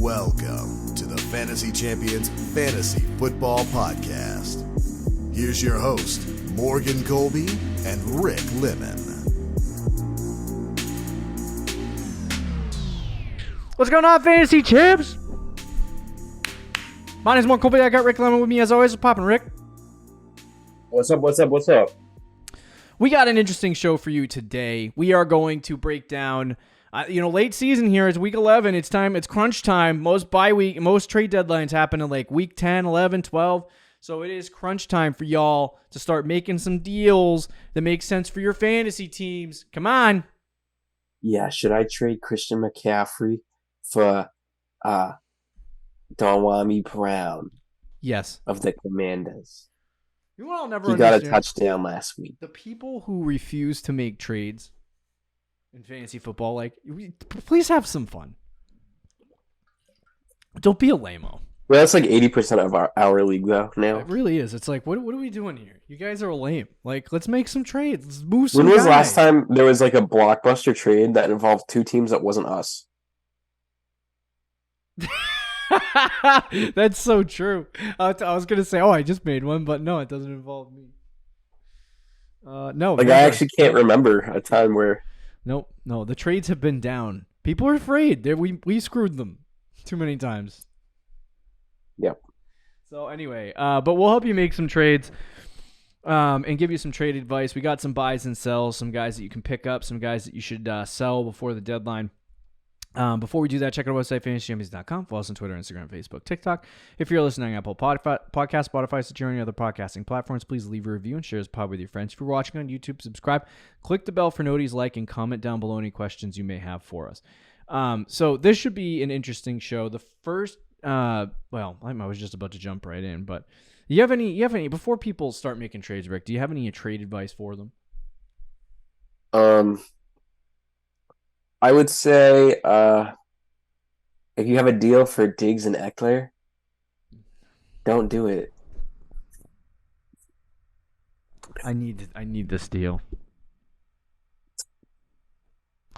Welcome to the Fantasy Champions Fantasy Football Podcast. Here's your host, Morgan Colby and Rick Lemon. What's going on, Fantasy Champs? My name's Morgan Colby. I got Rick Lemon with me as always. What's poppin', Rick? What's up? We got an interesting show for you today. We are going to break down, late season here. It's week 11. It's time. It's crunch time. Most trade deadlines happen in like week 10, 11, 12. So it is crunch time for y'all to start making some deals that make sense for your fantasy teams. Come on. Yeah, should I trade Christian McCaffrey for Donwami Brown? Yes. Of the Commanders. You know what I'll never He understand? got a touchdown last week. The people who refuse to make trades in fantasy football, please have some fun. Don't be a lame-o. Well, that's like 80% of our league, though, now. It really is. It's like, what are we doing here? You guys are lame. Let's make some trades. Let's move some When was guys. the last time there was like a blockbuster trade that involved two teams that wasn't us? That's so true. I was going to say, I just made one, but no, it doesn't involve me. No. I actually can't remember a time where... No, the trades have been down. People are afraid. We screwed them too many times. Yep. So anyway, but we'll help you make some trades and give you some trade advice. We got some buys and sells, some guys that you can pick up, some guys that you should sell before the deadline. Before we do that, check out our website, fantasychampions.com. Follow us on Twitter, Instagram, Facebook, TikTok. If you're listening on Apple Podcast, Spotify, Stitcher, or any other podcasting platforms, please leave a review and share this pod with your friends. If you're watching on YouTube, subscribe. Click the bell for noties, like, and comment down below any questions you may have for us. So this should be an interesting show. The first, I was just about to jump right in, but you have any before people start making trades, Rick? Do you have any trade advice for them? I would say if you have a deal for Diggs and Eckler, don't do it. I need this deal.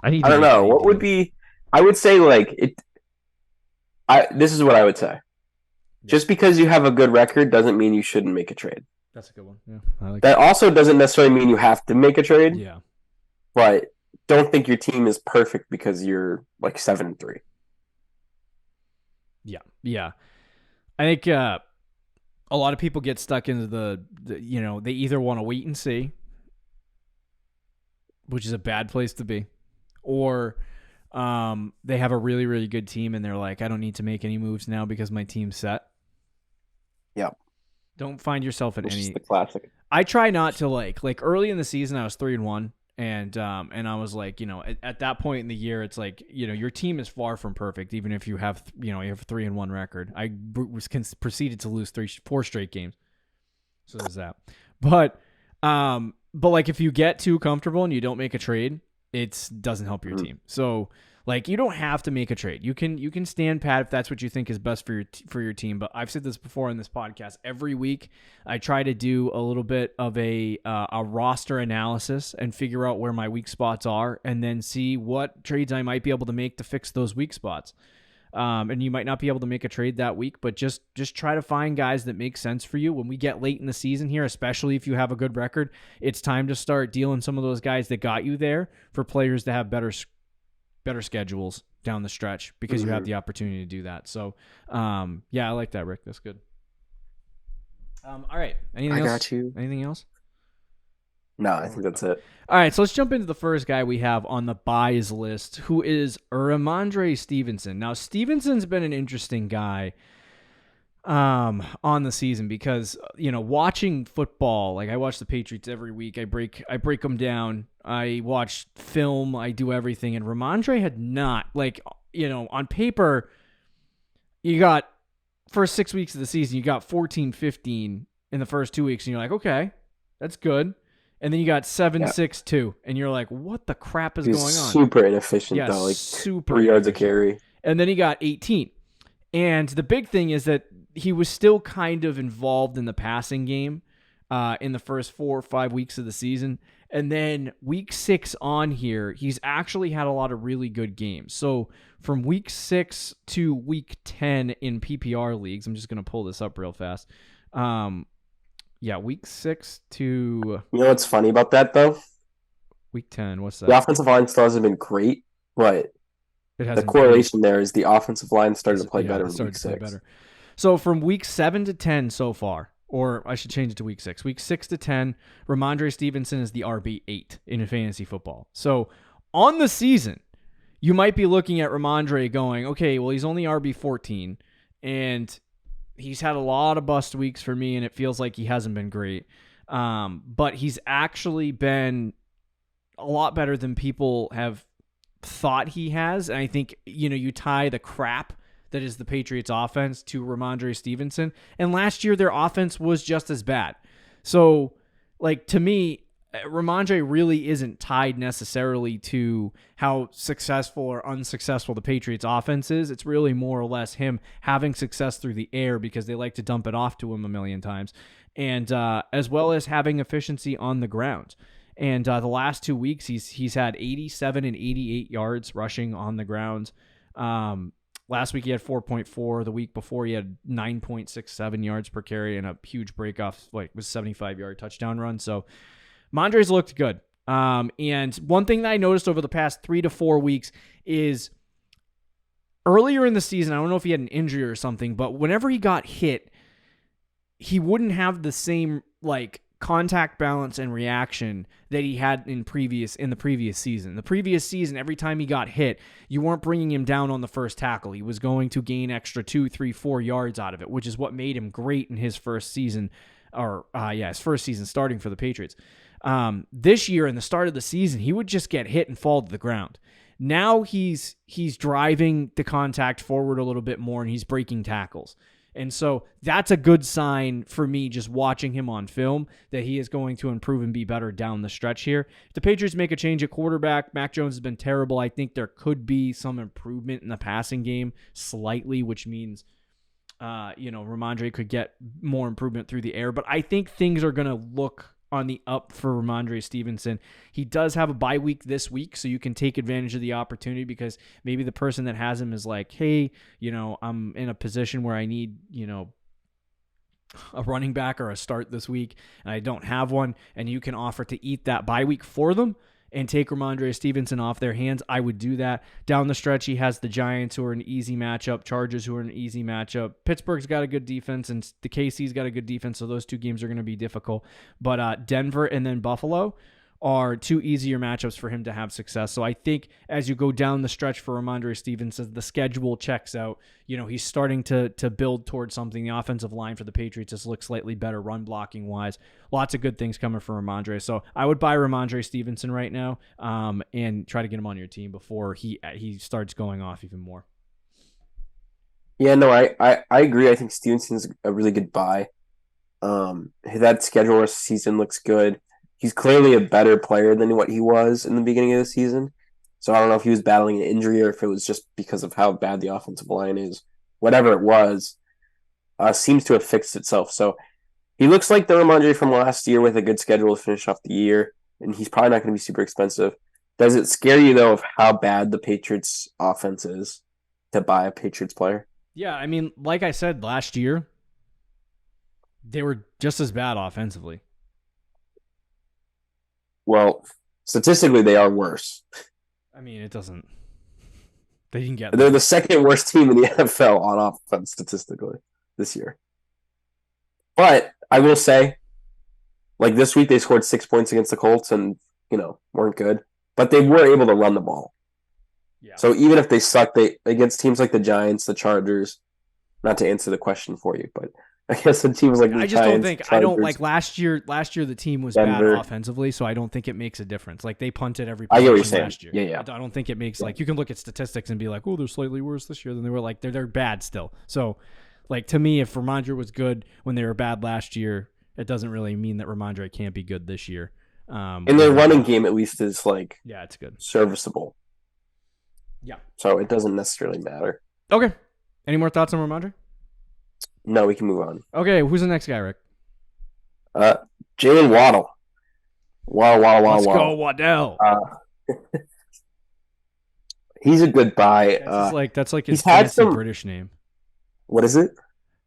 I don't know. What would be... I would say this is what I would say. Just because you have a good record doesn't mean you shouldn't make a trade. That's a good one. Yeah, I like that. Also doesn't necessarily mean you have to make a trade. Yeah. But don't think your team is perfect because you're 7-3. Yeah. I think a lot of people get stuck into the they either want to wait and see, which is a bad place to be, or they have a really, really good team and they're like, I don't need to make any moves now because my team's set. Yeah. Don't find yourself in any. The classic. I try not to like early in the season I was 3-1. And I was like, at that point in the year, it's like, your team is far from perfect, even if you have, you have a 3-1 record. I proceeded to lose 4 straight games. So there's that. But if you get too comfortable and you don't make a trade, it doesn't help your team. So you don't have to make a trade. You can stand pat if that's what you think is best for your team. But I've said this before in this podcast. Every week, I try to do a little bit of a roster analysis and figure out where my weak spots are, and then see what trades I might be able to make to fix those weak spots. And you might not be able to make a trade that week, but just try to find guys that make sense for you. When we get late in the season here, especially if you have a good record, it's time to start dealing some of those guys that got you there for players that have better schedules down the stretch because you have the opportunity to do that. So, I like that, Rick. That's good. All right. Anything else? Got you. Anything else? No, I think that's it. All right. So let's jump into the first guy we have on the buys list, who is Rhamondre Stevenson. Now, Stevenson's been an interesting guy on the season because, watching football, I watch the Patriots every week. I break them down. I watch film. I do everything. And Rhamondre had not, on paper, you got, first 6 weeks of the season, you got 14-15 in the first 2 weeks. And you're like, okay, that's good. And then you got 7-6-2. And you're like, what the crap is going on? Super inefficient, though. Super 3 yards a carry. And then he got 18. And the big thing is that he was still kind of involved in the passing game in the first 4 or 5 weeks of the season. And then week 6 on here, he's actually had a lot of really good games. So from week 6 to week 10 in PPR leagues, I'm just going to pull this up real fast. Week 6 to... You know what's funny about that, though? Week 10, what's that? The offensive line still hasn't been great, but the correlation there is the offensive line started to play better in week 6. So from week 7 to 10 so far, or I should change it to week 6. Week 6 to 10, Rhamondre Stevenson is the RB8 in fantasy football. So on the season, you might be looking at Rhamondre going, okay, well, he's only RB14, and he's had a lot of bust weeks for me, and it feels like he hasn't been great. But he's actually been a lot better than people have thought he has. And I think, you tie the crap that is the Patriots offense to Rhamondre Stevenson. And last year, their offense was just as bad. So, to me, Rhamondre really isn't tied necessarily to how successful or unsuccessful the Patriots offense is. It's really more or less him having success through the air because they like to dump it off to him a million times. And as well as having efficiency on the ground. And the last 2 weeks, he's had 87 and 88 yards rushing on the ground. Last week he had 4.4. The week before he had 9.67 yards per carry and a huge breakoff, was 75-yard touchdown run. So Mondre's looked good. And one thing that I noticed over the past 3 to 4 weeks is earlier in the season, I don't know if he had an injury or something, but whenever he got hit, he wouldn't have the same contact balance and reaction that he had in the previous season. The previous season, every time he got hit, you weren't bringing him down on the first tackle. He was going to gain extra 2, 3, 4 yards out of it, which is what made him great in his first season, his first season starting for the Patriots. This year, in the start of the season, he would just get hit and fall to the ground. Now he's driving the contact forward a little bit more, and he's breaking tackles. And so that's a good sign for me just watching him on film that he is going to improve and be better down the stretch here. If the Patriots make a change at quarterback, Mac Jones has been terrible. I think there could be some improvement in the passing game slightly, which means, Rhamondre could get more improvement through the air. But I think things are going to look on the up for Rhamondre Stevenson. He does have a bye week this week, so you can take advantage of the opportunity because maybe the person that has him is like, hey, I'm in a position where I need, a running back or a start this week, and I don't have one, and you can offer to eat that bye week for them and take Rhamondre Stevenson off their hands. I would do that. Down the stretch, he has the Giants, who are an easy matchup, Chargers, who are an easy matchup. Pittsburgh's got a good defense, and the KC's got a good defense, so those two games are going to be difficult. But Denver and then Buffalo are two easier matchups for him to have success. So I think as you go down the stretch for Rhamondre Stevenson, the schedule checks out. He's starting to build towards something. The offensive line for the Patriots just looks slightly better run blocking wise. Lots of good things coming for Rhamondre. So I would buy Rhamondre Stevenson right now and try to get him on your team before he starts going off even more. Yeah, no, I agree. I think Stevenson's a really good buy. That schedule rest of the season looks good. He's clearly a better player than what he was in the beginning of the season. So I don't know if he was battling an injury or if it was just because of how bad the offensive line is. Whatever it was, seems to have fixed itself. So he looks like the Rhamondre from last year with a good schedule to finish off the year, and he's probably not going to be super expensive. Does it scare you, though, of how bad the Patriots offense is to buy a Patriots player? Yeah, I mean, like I said, last year, they were just as bad offensively. Well, statistically, they are worse. I mean, it doesn't. They didn't get. They're the second worst team in the NFL on offense statistically this year. But I will say, this week they scored 6 points against the Colts and weren't good, but they were able to run the ball. Yeah. So even if they suck, they against teams like the Giants, the Chargers. Not to answer the question for you, but I guess the teams like the I just Giants, don't think Chargers, I don't like last year. Last year the team was Denver. Bad offensively, so I don't think it makes a difference. They punted every I get what you're possession saying. last year. Yeah. I don't think it makes you can look at statistics and be like, oh, they're slightly worse this year than they were. They're bad still. So to me, if Rhamondre was good when they were bad last year, it doesn't really mean that Rhamondre can't be good this year. And their running game at least is it's good, serviceable. Yeah. So it doesn't necessarily matter. Okay. Any more thoughts on Rhamondre? No, we can move on. Okay, who's the next guy, Rick? Jaylen Waddle. Wow, wow, wow, Let's go, wow. Waddle. He's a good buy. That's like his He's had fancy some. British name. What is it?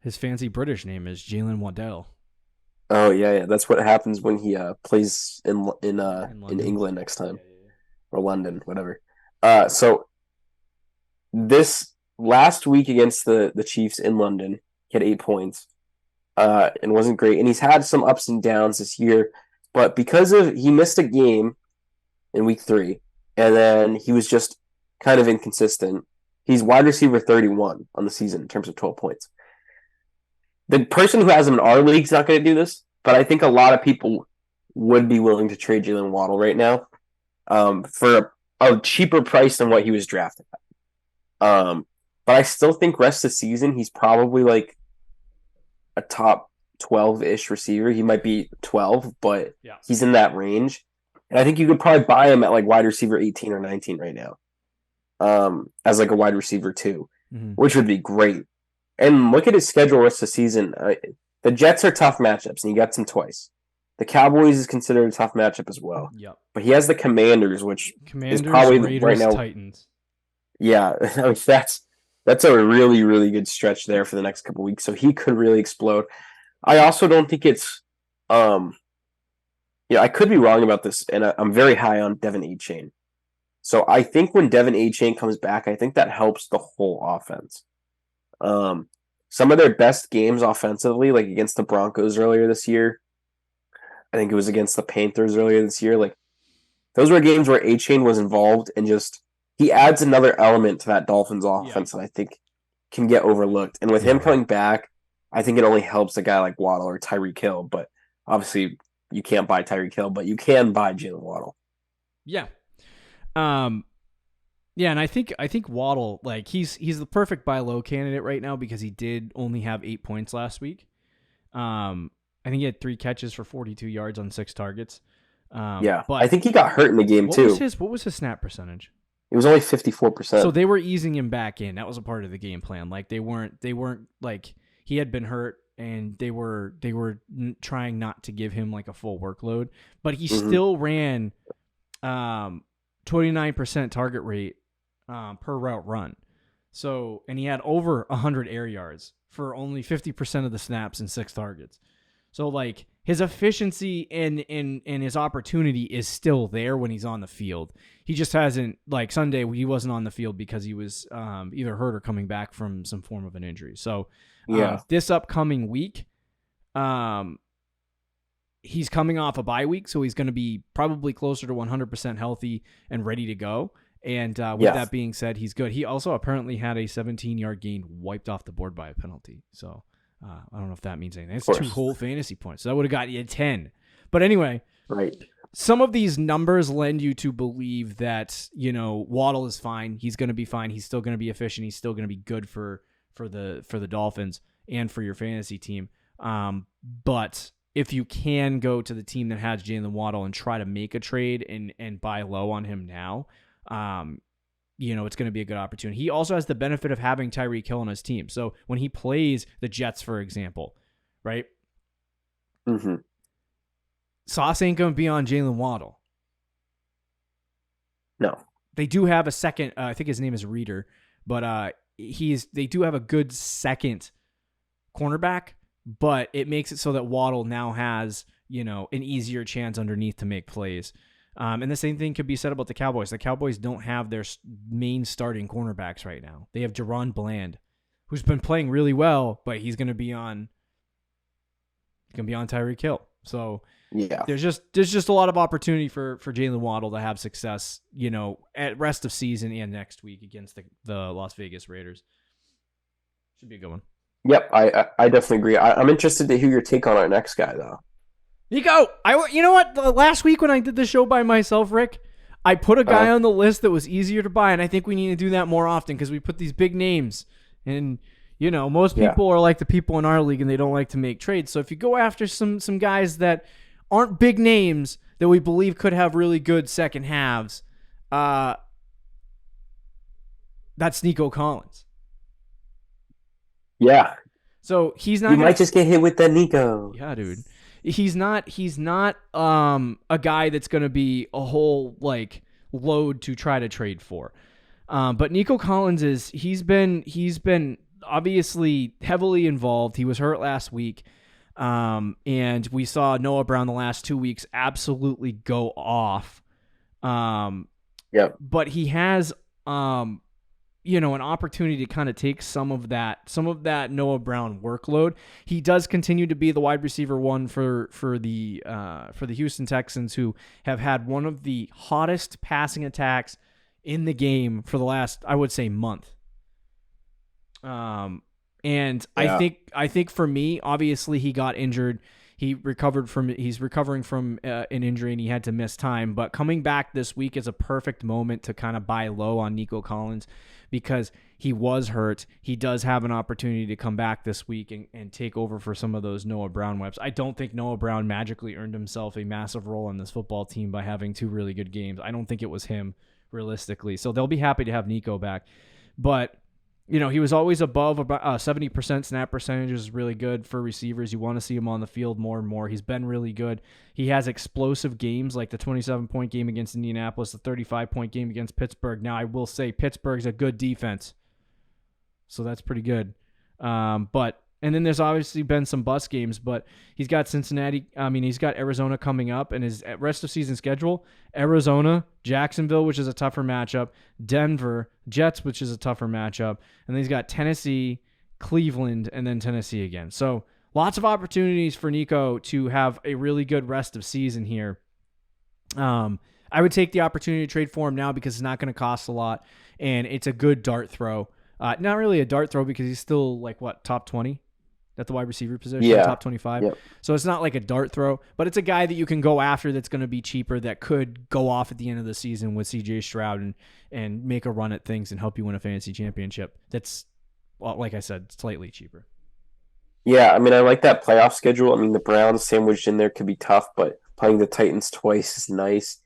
His fancy British name is Jaylen Waddle. Oh yeah. That's what happens when he plays in London. England next time, Yeah. or London, whatever. So this last week against the Chiefs in London, he had 8 points. And wasn't great. And he's had some ups and downs this year, but because of he missed a game in week 3, and then he was just kind of inconsistent. He's wide receiver 31 on the season in terms of 12 points. The person who has him in our league is not going to do this, but I think a lot of people would be willing to trade Jaylen Waddle right now for a cheaper price than what he was drafted at. But I still think rest of the season he's probably like a top 12-ish receiver. He might be 12, but he's in that range. And I think you could probably buy him at like wide receiver 18 or 19 right now. As like a wide receiver 2, which would be great. And look at his schedule rest of the season. The Jets are tough matchups, and he gets them twice. The Cowboys is considered a tough matchup as well. Yep. But he has the Commanders, which is probably Raiders, right now. Titans. Yeah, I mean, that's a really, really good stretch there for the next couple weeks. So he could really explode. I also don't think it's I could be wrong about this, and I'm very high on Devin Achane. So I think when Devin Achane comes back, I think that helps the whole offense. Some of their best games offensively, like against the Broncos earlier this year, I think it was against the Panthers earlier this year, like those were games where Achane was involved and just he adds another element to that Dolphins offense that I think can get overlooked. And with him coming back, I think it only helps a guy like Waddle or Tyreek Hill. But obviously, you can't buy Tyreek Hill, but you can buy Jaylen Waddle. Yeah. Yeah, and I think Waddle, like he's the perfect buy low candidate right now because he did only have 8 points last week. I think he had 3 catches for 42 yards on 6 targets. But I think he got hurt in the game too. What was his snap percentage? It was only 54%. So they were easing him back in. That was a part of the game plan. Like they weren't like he had been hurt and they were trying not to give him like a full workload, but he still ran 29% target rate per route run. So, and he had over 100 air yards for only 50% of the snaps and 6 targets. So like his efficiency and his opportunity is still there when he's on the field. He just hasn't, like Sunday, he wasn't on the field because he was either hurt or coming back from some form of an injury. So this upcoming week, he's coming off a bye week, so he's going to be probably closer to 100% healthy and ready to go. And with that being said, he's good. He also apparently had a 17-yard gain wiped off the board by a penalty. So I don't know if that means anything. It's 2 whole fantasy points. So that would have got you 10. But anyway, some of these numbers lend you to believe that, Waddle is fine. He's going to be fine. He's still going to be efficient. He's still going to be good for the Dolphins and for your fantasy team. But if you can go to the team that has Jaylen Waddle and try to make a trade and buy low on him now, it's going to be a good opportunity. He also has the benefit of having Tyreek Hill on his team. So when he plays the Jets, for example, right? Sauce ain't going to be on Jaylen Waddle. No. They do have a second, I think his name is Reader, but they do have a good second cornerback, but it makes it so that Waddle now has, an easier chance underneath to make plays. And the same thing could be said about the Cowboys. The Cowboys don't have their main starting cornerbacks right now. They have Jerron Bland, who's been playing really well, but he's going to be on Tyreek Hill. So there's just a lot of opportunity for Jaylen Waddle to have success, at rest of season and next week against the Las Vegas Raiders. Should be a good one. Yep, I definitely agree. I'm interested to hear your take on our next guy, though. Nico, you know what? Last week when I did the show by myself, Rick, I put a guy on the list that was easier to buy, and I think we need to do that more often because we put these big names. And, most people are like the people in our league, and they don't like to make trades. So if you go after some guys that aren't big names that we believe could have really good second halves, that's Nico Collins. Yeah. So he's not. You might just get hit with that Nico. Yeah, dude. he's not a guy that's going to be a whole like load to try to trade for. But Nico Collins he's been obviously heavily involved. He was hurt last week. And we saw Noah Brown the last 2 weeks absolutely go off. But he has, an opportunity to kind of take some of that Noah Brown workload. He does continue to be the wide receiver one for the Houston Texans, who have had one of the hottest passing attacks in the game for the last, I would say, month. And yeah. I think for me, obviously he got injured. He's recovering from an injury and he had to miss time. But coming back this week is a perfect moment to kind of buy low on Nico Collins because he was hurt. He does have an opportunity to come back this week and take over for some of those Noah Brown reps. I don't think Noah Brown magically earned himself a massive role on this football team by having 2 really good games. I don't think it was him realistically. So they'll be happy to have Nico back. But he was always above about 70% snap percentage is really good for receivers. You want to see him on the field more and more. He's been really good. He has explosive games like the 27-point game against Indianapolis, the 35-point game against Pittsburgh. Now, I will say Pittsburgh's a good defense, so that's pretty good. And then there's obviously been some bust games, but he's got he's got Arizona coming up, and his rest of season schedule, Arizona, Jacksonville, which is a tougher matchup, Denver, Jets, which is a tougher matchup, and then he's got Tennessee, Cleveland, and then Tennessee again. So lots of opportunities for Nico to have a really good rest of season here. I would take the opportunity to trade for him now because it's not going to cost a lot, and it's a good dart throw. Not really a dart throw because he's still top 20? At the wide receiver position, top 25. Yep. So it's not like a dart throw, but it's a guy that you can go after that's going to be cheaper that could go off at the end of the season with CJ Stroud and make a run at things and help you win a fantasy championship. That's, well, like I said, slightly cheaper. Yeah, I like that playoff schedule. The Browns sandwiched in there could be tough, but playing the Titans twice is nice.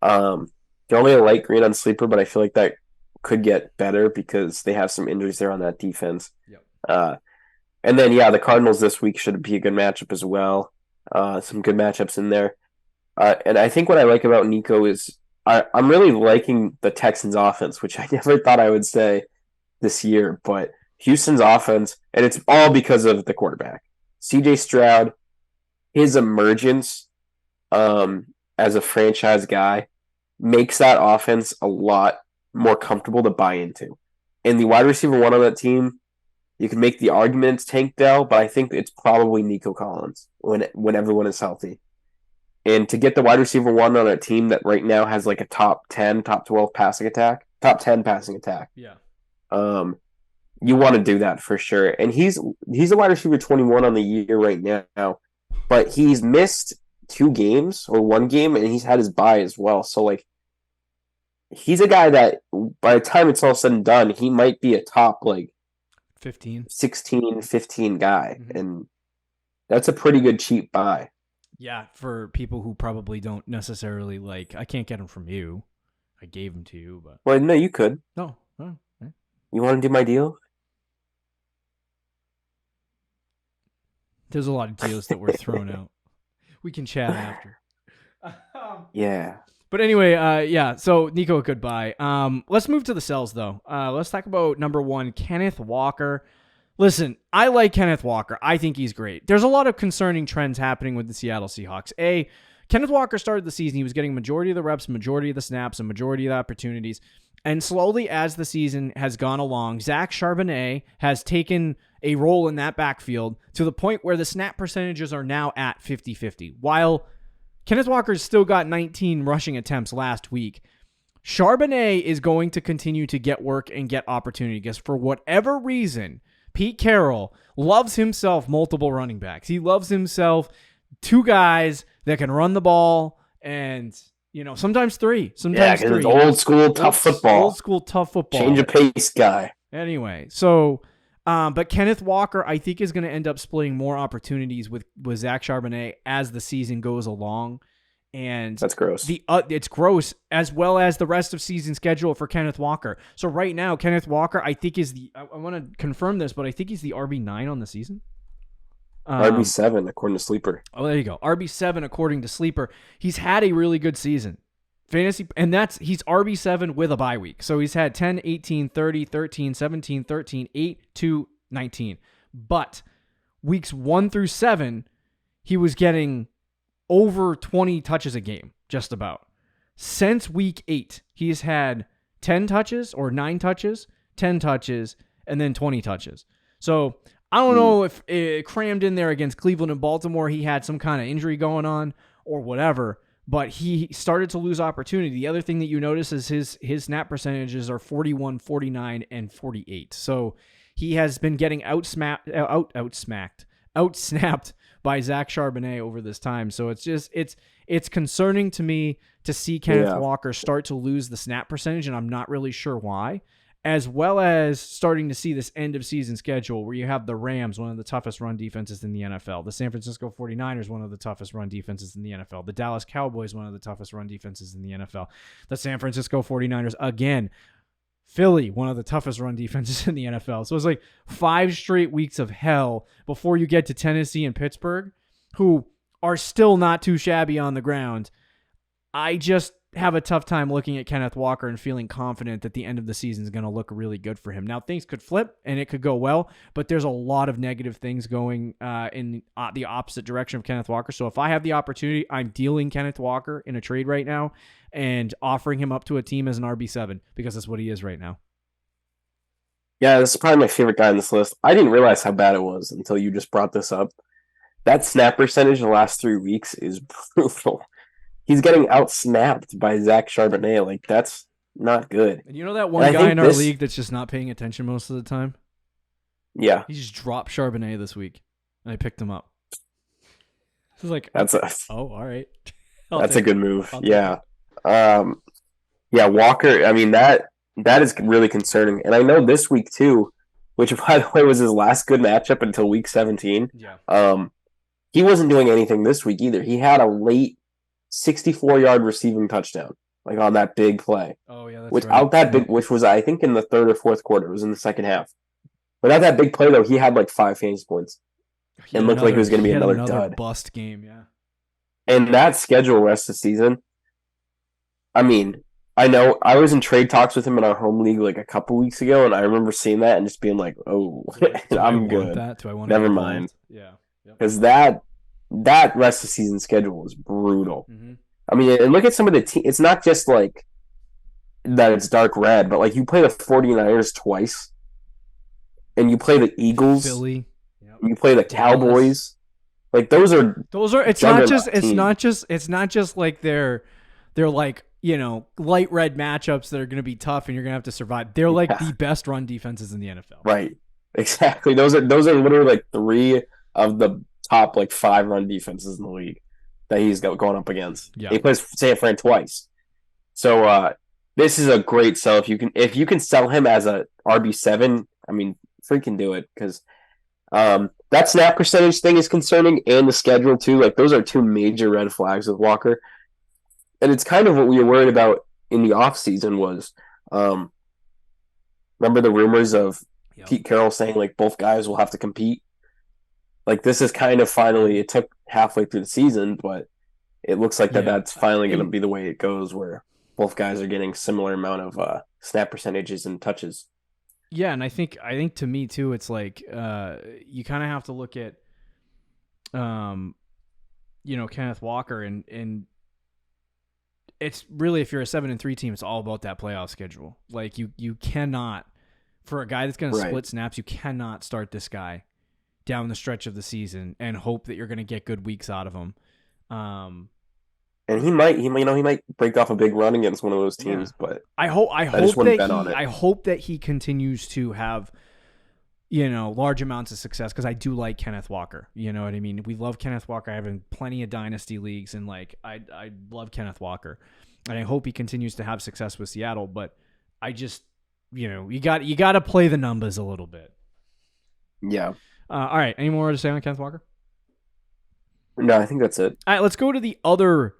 You're only a light green on Sleeper, but I feel like that could get better because they have some injuries there on that defense. Yep. And then, the Cardinals this week should be a good matchup as well. Some good matchups in there. And I think what I like about Nico is I'm really liking the Texans' offense, which I never thought I would say this year. But Houston's offense, and it's all because of the quarterback. CJ Stroud, his emergence as a franchise guy makes that offense a lot more comfortable to buy into. And the wide receiver one on that team, you can make the argument it's Tank Dell, but I think it's probably Nico Collins when everyone is healthy. And to get the wide receiver one on a team that right now has like a top 10, top 12 passing attack, top 10 passing attack. Yeah. You want to do that for sure. And he's a wide receiver 21 on the year right now, but he's missed 2 games or 1 game, and he's had his bye as well. So he's a guy that by the time it's all said and done, he might be a top 16, 15 guy. Mm-hmm. And that's a pretty good cheap buy. Yeah, for people who probably don't necessarily I can't get him from you. I gave him to you, but... Well, no, you could. No. Oh, okay. You want to do my deal? There's a lot of deals that were thrown out. We can chat after. Yeah. But anyway, so Nico, goodbye. Let's move to the sells, though. Let's talk about number 1, Kenneth Walker. Listen, I like Kenneth Walker. I think he's great. There's a lot of concerning trends happening with the Seattle Seahawks. Kenneth Walker started the season. He was getting majority of the reps, majority of the snaps, and majority of the opportunities. And slowly, as the season has gone along, Zach Charbonnet has taken a role in that backfield to the point where the snap percentages are now at 50-50. While Kenneth Walker's still got 19 rushing attempts last week, Charbonnet is going to continue to get work and get opportunity because for whatever reason, Pete Carroll loves himself multiple running backs. He loves himself 2 guys that can run the ball and, sometimes 3. Sometimes 3. It's old school tough football. Old school tough football. Change of pace guy. Anyway, so, but Kenneth Walker, I think, is going to end up splitting more opportunities with Zach Charbonnet as the season goes along. And that's gross. It's gross, as well as the rest of season schedule for Kenneth Walker. So right now, Kenneth Walker, I think I want to confirm this, but I think he's the RB9 on the season. RB7 according to Sleeper. Oh, there you go. RB7 according to Sleeper. He's had a really good season. Fantasy, and he's RB7 with a bye week. So he's had 10, 18, 30, 13, 17, 13, 8, 2, 19. But weeks 1 through 7, he was getting over 20 touches a game, just about. Since week 8, he's had 10 touches or 9 touches, 10 touches, and then 20 touches. So I don't know if it crammed in there against Cleveland and Baltimore, he had some kind of injury going on or whatever, but he started to lose opportunity. The other thing that you notice is his snap percentages are 41, 49, and 48. So he has been getting outsnapped by Zach Charbonnet over this time. So it's concerning to me to see Kenneth Walker start to lose the snap percentage, and I'm not really sure why, as well as starting to see this end of season schedule where you have the Rams, one of the toughest run defenses in the NFL, the San Francisco 49ers, one of the toughest run defenses in the NFL, the Dallas Cowboys, one of the toughest run defenses in the NFL, the San Francisco 49ers, again, Philly, one of the toughest run defenses in the NFL. So it's like 5 straight weeks of hell before you get to Tennessee and Pittsburgh, who are still not too shabby on the ground. I just have a tough time looking at Kenneth Walker and feeling confident that the end of the season is going to look really good for him. Now, things could flip and it could go well, but there's a lot of negative things going in the opposite direction of Kenneth Walker. So if I have the opportunity, I'm dealing Kenneth Walker in a trade right now and offering him up to a team as an RB7 because that's what he is right now. Yeah, this is probably my favorite guy on this list. I didn't realize how bad it was until you just brought this up. That snap percentage the last 3 weeks is brutal. He's getting outsnapped by Zach Charbonnet. Like, that's not good. And you know that one guy in our league that's just not paying attention most of the time? Yeah. He just dropped Charbonnet this week, and I picked him up. This is like, all right. That's a good move. Yeah. Walker, I mean, that is really concerning. And I know this week, too, which, by the way, was his last good matchup until week 17. Yeah. He wasn't doing anything this week either. He had a late 64-yard receiving touchdown, like on that big play. Oh yeah, that's without that big, which was I think in the 3rd or 4th quarter. It was in the second half. Without that big play though, he had like 5 fantasy points, and looked like it was going to be another dud. Bust game, yeah. And that schedule rest of the season. I mean, I know I was in trade talks with him in our home league like a couple weeks ago, and I remember seeing that and just being like, "Oh, I'm good. Never mind." Yeah, because that rest of season schedule is brutal. Mm-hmm. I mean, and look at some of the teams. It's not just like that it's dark red, but like you play the 49ers twice, and you play the Eagles, Philly, you play the Cowboys. Like those are. It's not just like they're like, you know, light red matchups that are going to be tough and you're going to have to survive. They're like the best run defenses in the NFL. Right. Exactly. Those are literally like 3 of the top like 5 run defenses in the league that he's going up against. Yeah. He plays San Fran twice. So this is a great sell if you can sell him as a RB7. I mean, freaking do it, because that snap percentage thing is concerning, and the schedule too. Like those are 2 major red flags with Walker, and it's kind of what we were worried about in the offseason was remember the rumors of Pete Carroll saying like both guys will have to compete. Like this is kind of finally, it took halfway through the season, but it looks like that's finally going to be the way it goes, where both guys are getting similar amount of snap percentages and touches. Yeah, and I think to me too, it's like you kind of have to look at, Kenneth Walker, and it's really, if you're a 7-3 team, it's all about that playoff schedule. Like you cannot, for a guy that's going to split snaps, you cannot start this guy down the stretch of the season and hope that you're going to get good weeks out of him. And he might break off a big run against one of those teams, but I hope that he continues to have, large amounts of success, because I do like Kenneth Walker. You know what I mean? We love Kenneth Walker. I have in plenty of dynasty leagues, and like I love Kenneth Walker, and I hope he continues to have success with Seattle. But I just, you got to play the numbers a little bit. Yeah. All right. Any more to say on Kenneth Walker? No, I think that's it. All right. Let's go to the other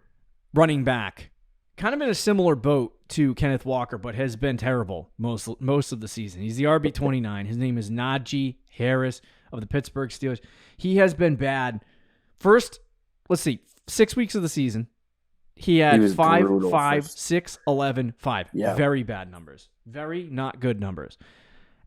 running back kind of in a similar boat to Kenneth Walker, but has been terrible most of the season. He's the RB29. His name is Najee Harris of the Pittsburgh Steelers. He has been bad. First, let's see, 6 weeks of the season, he had 5, 5, 6, 11, 5. Yeah. Very bad numbers. Very not good numbers.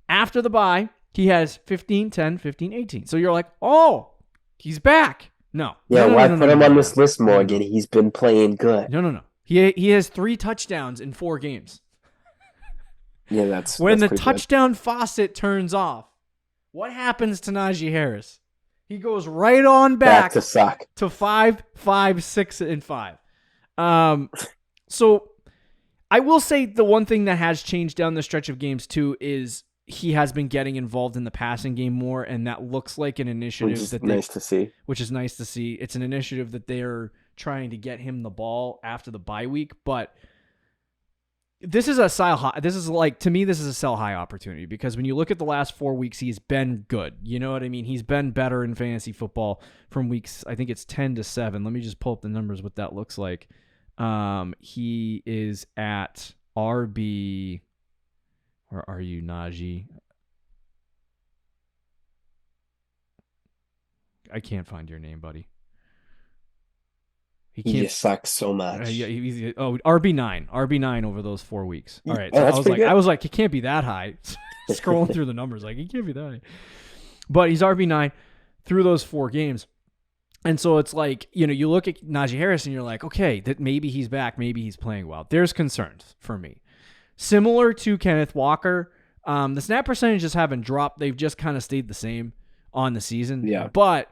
After the bye, he has 15, 10, 15, 18. So you're like, oh, he's back. No. Yeah, why put him on this list, Morgan? He's been playing good. No. He has 3 touchdowns in 4 games. Yeah, that's when that's the touchdown faucet turns off. What happens to Najee Harris? He goes right on back to suck to 5, 5, 6, and 5. So I will say the one thing that has changed down the stretch of games too is he has been getting involved in the passing game more, and that looks like an initiative nice to see. Which is nice to see. It's an initiative that they're trying to get him the ball after the bye week, but this is a sell high. This is a sell high opportunity because when you look at the last 4 weeks, he's been good. You know what I mean? He's been better in fantasy football from weeks. I think it's 10 to 7. Let me just pull up the numbers. What that looks like. He is at RB. Where are you, Najee? I can't find your name, buddy. He just sucks so much. Yeah, RB9 over those 4 weeks. All right, so I was like, he can't be that high. Scrolling through the numbers, like he can't be that high. But he's RB9 through those 4 games, and so it's like you look at Najee Harris and you're like, okay, that maybe he's back, maybe he's playing well. There's concerns for me, similar to Kenneth Walker. The snap percentages haven't dropped; they've just kind of stayed the same on the season. Yeah, but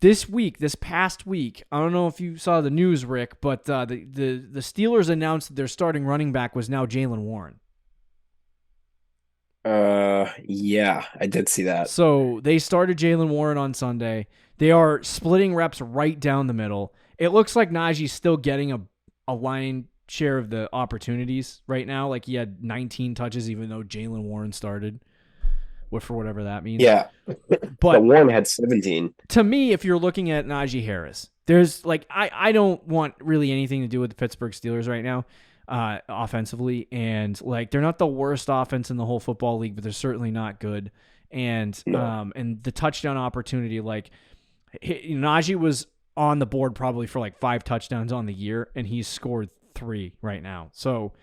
this past week, I don't know if you saw the news, Rick, but the Steelers announced that their starting running back was now Jaylen Warren. Yeah, I did see that. So they started Jaylen Warren on Sunday. They are splitting reps right down the middle. It looks like Najee's still getting a line share of the opportunities right now. Like he had 19 touches, even though Jaylen Warren started. For whatever that means. Yeah. But Warren had 17. To me, if you're looking at Najee Harris, there's I don't want really anything to do with the Pittsburgh Steelers right now, offensively. And they're not the worst offense in the whole football league, but they're certainly not good. And and the touchdown opportunity, Najee was on the board probably for 5 touchdowns on the year, and he's scored 3 right now. So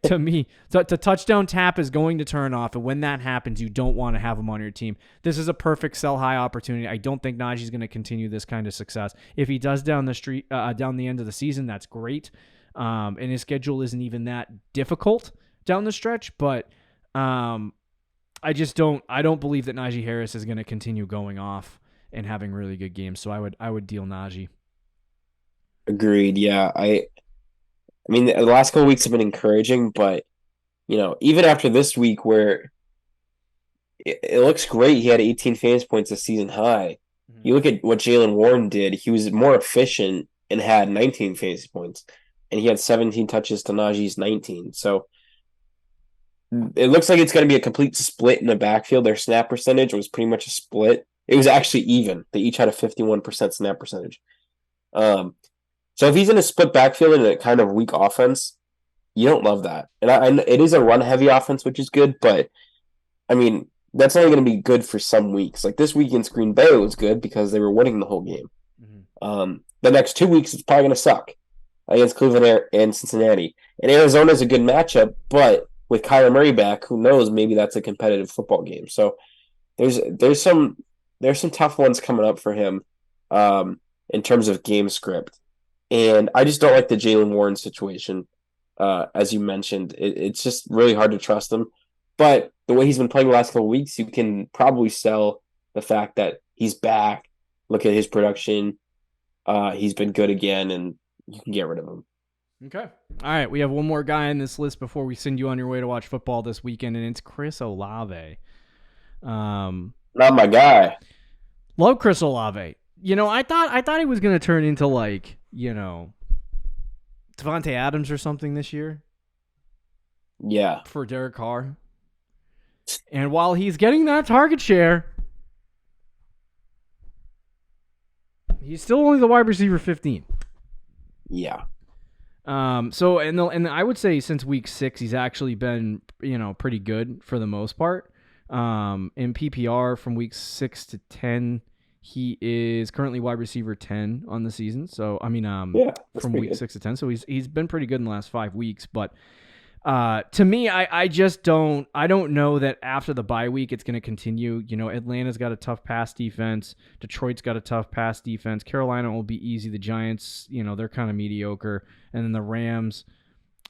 to me, the touchdown tap is going to turn off, and when that happens, you don't want to have him on your team. This is a perfect sell high opportunity. I don't think Najee's going to continue this kind of success. If he does down the end of the season, that's great. And his schedule isn't even that difficult down the stretch, but I don't believe that Najee Harris is going to continue going off and having really good games. So I would deal Najee. Agreed. Yeah, I mean, the last couple of weeks have been encouraging, but, even after this week where it looks great, he had 18 fantasy points, a season high. Mm-hmm. You look at what Jaylen Warren did, he was more efficient and had 19 fantasy points, and he had 17 touches to Najee's 19. So it looks like it's going to be a complete split in the backfield. Their snap percentage was pretty much a split. It was actually even. They each had a 51% snap percentage. So if he's in a split backfield in a kind of weak offense, you don't love that. And it is a run-heavy offense, which is good, but, I mean, that's only going to be good for some weeks. Like this week against Green Bay was good because they were winning the whole game. Mm-hmm. The next 2 weeks, it's probably going to suck against Cleveland and Cincinnati. And Arizona's a good matchup, but with Kyler Murray back, who knows, maybe that's a competitive football game. So there's some tough ones coming up for him in terms of game script. And I just don't like the Jaylen Warren situation, as you mentioned. It's just really hard to trust him. But the way he's been playing the last couple of weeks, you can probably sell the fact that he's back. Look at his production. He's been good again, and you can get rid of him. Okay. All right, we have one more guy on this list before we send you on your way to watch football this weekend, and it's Chris Olave. Not my guy. Love Chris Olave. I thought he was going to turn into Devontae Adams or something this year. Yeah. For Derek Carr. And while he's getting that target share, he's still only the wide receiver 15. Yeah. So and I would say since week 6, he's actually been, pretty good for the most part. In PPR from week 6 to 10, he is currently wide receiver 10 on the season. So from week 6 to 10. So he's been pretty good in the last 5 weeks. But to me, I don't know that after the bye week it's going to continue. Atlanta's got a tough pass defense. Detroit's got a tough pass defense. Carolina will be easy. The Giants, they're kind of mediocre, and then the Rams,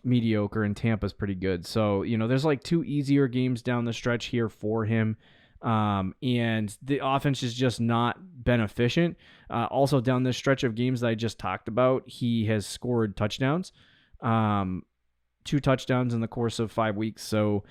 mediocre, and Tampa's pretty good. So there's like 2 easier games down the stretch here for him. And the offense is just not beneficent. Also down this stretch of games that I just talked about, he has scored touchdowns. 2 touchdowns in the course of 5 weeks. So,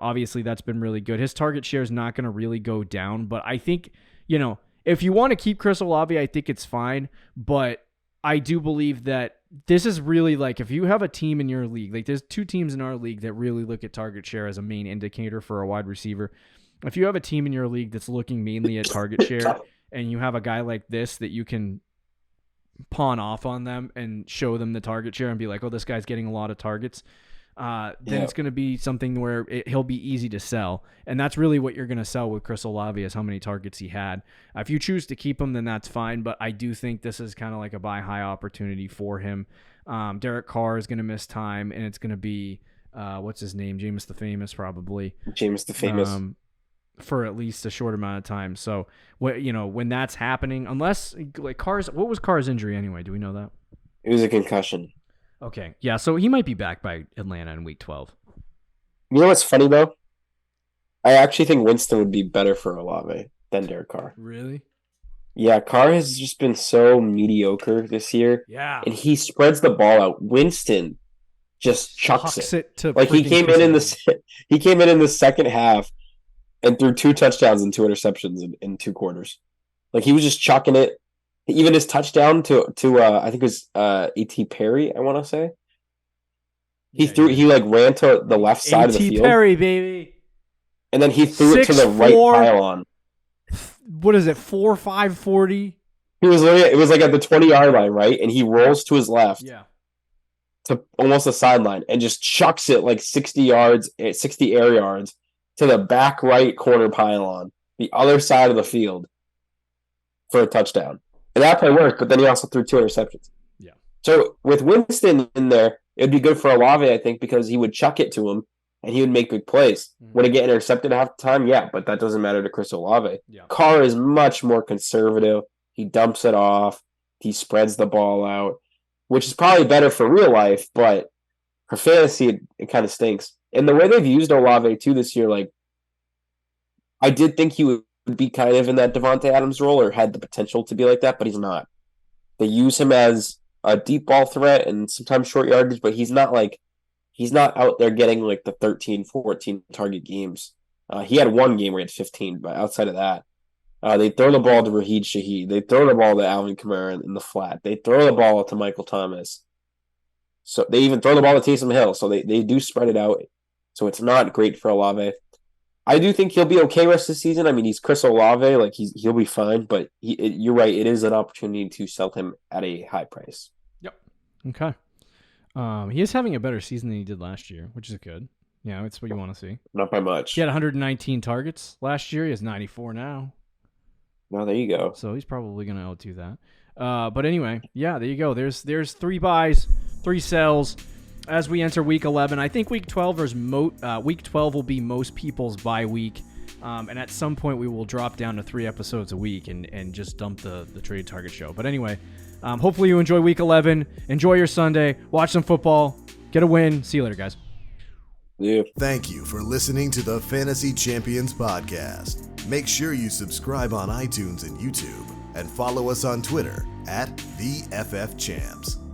obviously that's been really good. His target share is not going to really go down, but I think, if you want to keep Chris Olave, I think it's fine. But I do believe that this is really like, if you have a team in your league, like there's 2 teams in our league that really look at target share as a main indicator for a wide receiver. If you have a team in your league that's looking mainly at target share and you have a guy like this that you can pawn off on them and show them the target share and be like, oh, this guy's getting a lot of targets, then it's going to be something where he'll be easy to sell. And that's really what you're going to sell with Chris Olave, is how many targets he had. If you choose to keep him, then that's fine. But I do think this is kind of like a buy high opportunity for him. Derek Carr is going to miss time, and it's going to be, what's his name? Jameis the Famous, probably. Jameis the Famous. For at least a short amount of time. So, when that's happening, unless like what was Carr's injury anyway? Do we know that? It was a concussion. Okay. Yeah. So he might be back by Atlanta in week 12. You know what's funny though? I actually think Winston would be better for Olave than Derek Carr. Really? Yeah. Carr has just been so mediocre this year. Yeah. And he spreads the ball out. Winston just chucks it. To like he came in the second half and threw 2 touchdowns and 2 interceptions in 2 quarters. Like he was just chucking it. Even his touchdown to I think it was A.T. Perry, I want to say. He ran to the left side of the field. A.T. Perry, baby. And then he threw it to the right pylon. What is it? 4.5 40? It was like at the 20-yard line, right? And he rolls to his left. Yeah. To almost the sideline and just chucks it like 60 air yards to the back right corner pylon, the other side of the field, for a touchdown. And that play worked, but then he also threw 2 interceptions. Yeah. So with Winston in there, it would be good for Olave, I think, because he would chuck it to him and he would make big plays. Mm-hmm. Would it get intercepted half the time? Yeah, but that doesn't matter to Chris Olave. Yeah. Carr is much more conservative. He dumps it off. He spreads the ball out, which is probably better for real life, but for fantasy, it kind of stinks. And the way they've used Olave, too, this year, like, I did think he would be kind of in that Devontae Adams role or had the potential to be like that, but he's not. They use him as a deep ball threat and sometimes short yardage, but he's not out there getting like the 13, 14 target games. He had 1 game where he had 15, but outside of that, they throw the ball to Raheed Shaheed. They throw the ball to Alvin Kamara in the flat. They throw the ball to Michael Thomas. So they even throw the ball to Taysom Hill. So they do spread it out. So it's not great for Olave. I do think he'll be okay rest of the season. I mean, he's Chris Olave, like he'll be fine. But you're right; it is an opportunity to sell him at a high price. Yep. Okay. He is having a better season than he did last year, which is good. Yeah, it's what you want to see. Not by much. He had 119 targets last year. He has 94 now. No, there you go. So he's probably going to outdo that. But anyway, yeah, there you go. There's 3 buys, 3 sells. As we enter week 11, I think week 12 will be most people's bye week. And at some point we will drop down to 3 episodes a week and just dump the trade target show. But anyway, hopefully you enjoy week 11. Enjoy your Sunday. Watch some football. Get a win. See you later, guys. Yeah. Thank you for listening to the Fantasy Champions Podcast. Make sure you subscribe on iTunes and YouTube and follow us on Twitter @TheFFChamps.